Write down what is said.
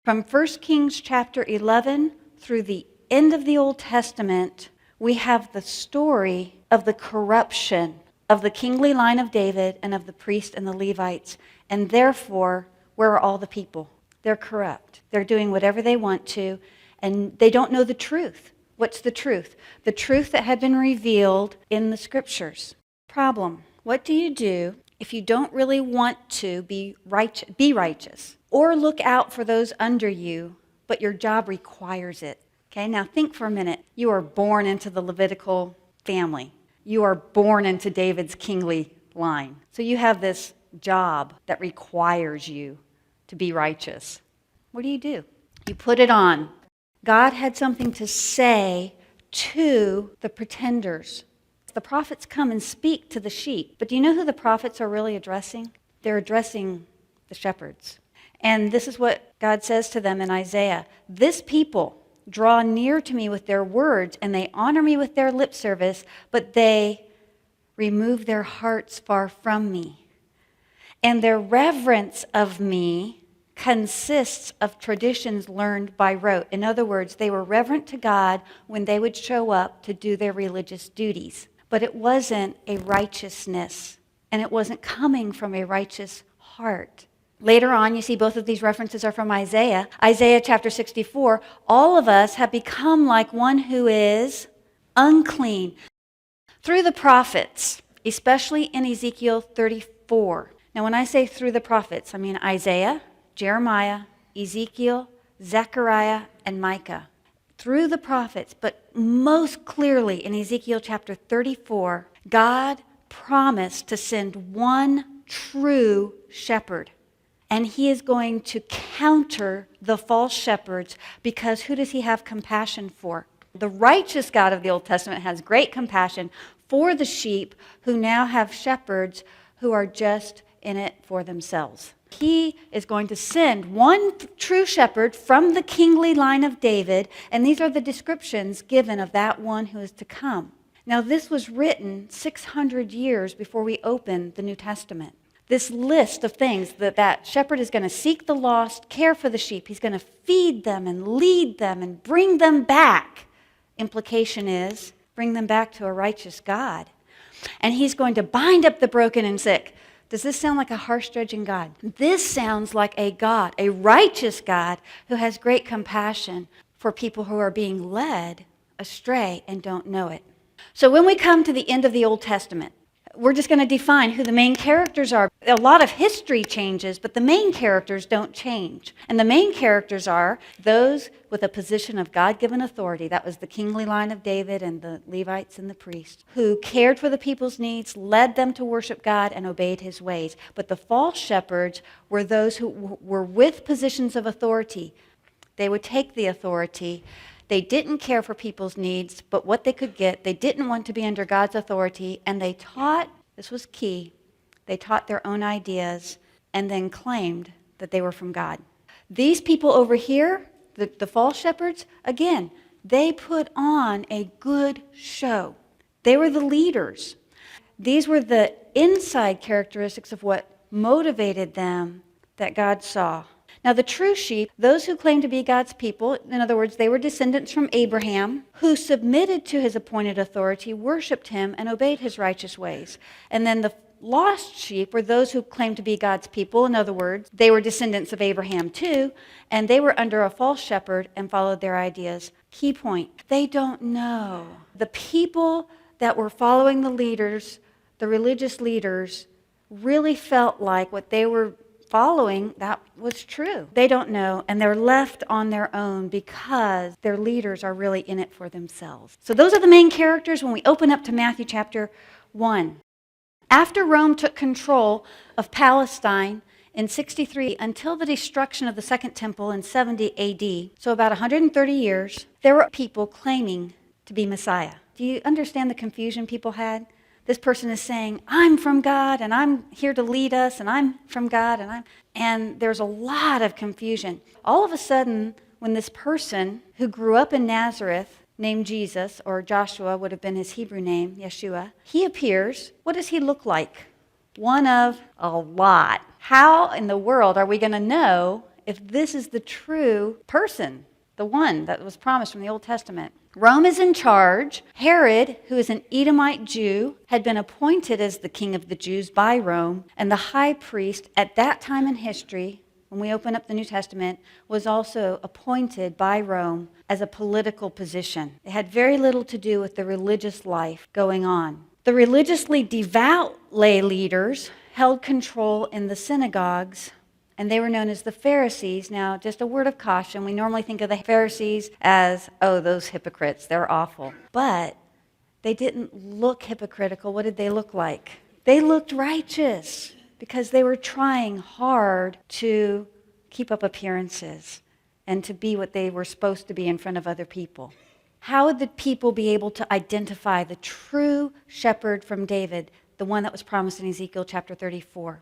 From 1 Kings chapter 11 through the end of the Old Testament, we have the story of the corruption of the kingly line of David and of the priests and the Levites. And therefore, where are all the people? They're corrupt. They're doing whatever they want to, and they don't know the truth. What's the truth? The truth that had been revealed in the scriptures. Problem. What do you do if you don't really want to be righteous or look out for those under you, but your job requires it? Okay, now think for a minute. You are born into the Levitical family. You are born into David's kingly line. So you have this job that requires you to be righteous. What do? You put it on. God had something to say to the pretenders. The prophets come and speak to the sheep. But do you know who the prophets are really addressing? They're addressing the shepherds. And this is what God says to them in Isaiah. This people draw near to me with their words, and they honor me with their lip service, but they remove their hearts far from me. And their reverence of me consists of traditions learned by rote. In other words, they were reverent to God when they would show up to do their religious duties. But it wasn't a righteousness, and it wasn't coming from a righteous heart. Later on, you see both of these references are from Isaiah. Isaiah chapter 64, all of us have become like one who is unclean. Through the prophets, especially in Ezekiel 34. Now, when I say through the prophets, I mean Isaiah, Jeremiah, Ezekiel, Zechariah, and Micah. Through the prophets, but most clearly in Ezekiel chapter 34, God promised to send one true shepherd. And he is going to counter the false shepherds, because who does he have compassion for? The righteous God of the Old Testament has great compassion for the sheep who now have shepherds who are just in it for themselves. He is going to send one true shepherd from the kingly line of David, and these are the descriptions given of that one who is to come. Now, this was written 600 years before we open the New Testament. This list of things that shepherd is going to seek the lost, care for the sheep. He's going to feed them and lead them and bring them back. Implication is, bring them back to a righteous God. And he's going to bind up the broken and sick. Does this sound like a harsh judging God? This sounds like a God, a righteous God who has great compassion for people who are being led astray and don't know it. So when we come to the end of the Old Testament, we're just going to define who the main characters are. A lot of history changes, but the main characters don't change. And the main characters are those with a position of God-given authority. That was the kingly line of David and the Levites and the priests, who cared for the people's needs, led them to worship God, and obeyed his ways. But the false shepherds were those who were with positions of authority. They would take the authority. They didn't care for people's needs, but what they could get. They didn't want to be under God's authority, and they taught, this was key, they taught their own ideas and then claimed that they were from God. These people over here, the false shepherds, again, they put on a good show. They were the leaders. These were the inside characteristics of what motivated them that God saw. Now, the true sheep, those who claim to be God's people, in other words, they were descendants from Abraham, who submitted to his appointed authority, worshiped him, and obeyed his righteous ways. And then the lost sheep were those who claimed to be God's people. In other words, they were descendants of Abraham too, and they were under a false shepherd and followed their ideas. Key point, they don't know. The people that were following the leaders, the religious leaders, really felt like what they were following, that was true. They don't know, and they're left on their own because their leaders are really in it for themselves. So those are the main characters when we open up to Matthew chapter 1. After Rome took control of Palestine in 63 until the destruction of the Second Temple in 70 AD, so about 130 years, there were people claiming to be Messiah. Do you understand the confusion people had? This person is saying, I'm from God, and I'm here to lead us, and I'm from God, and there's a lot of confusion. All of a sudden, when this person who grew up in Nazareth, named Jesus, or Joshua would have been his Hebrew name, Yeshua, he appears. What does he look like? One of a lot. How in the world are we going to know if this is the true person, the one that was promised from the Old Testament. Rome is in charge. Herod, who is an Edomite Jew, had been appointed as the king of the Jews by Rome, and the high priest at that time in history, when we open up the New Testament, was also appointed by Rome as a political position. It had very little to do with the religious life going on. The religiously devout lay leaders held control in the synagogues, and they were known as the Pharisees. Now, just a word of caution, we normally think of the Pharisees as, oh, those hypocrites, they're awful. But they didn't look hypocritical. What did they look like? They looked righteous because they were trying hard to keep up appearances and to be what they were supposed to be in front of other people. How would the people be able to identify the true shepherd from David, the one that was promised in Ezekiel chapter 34?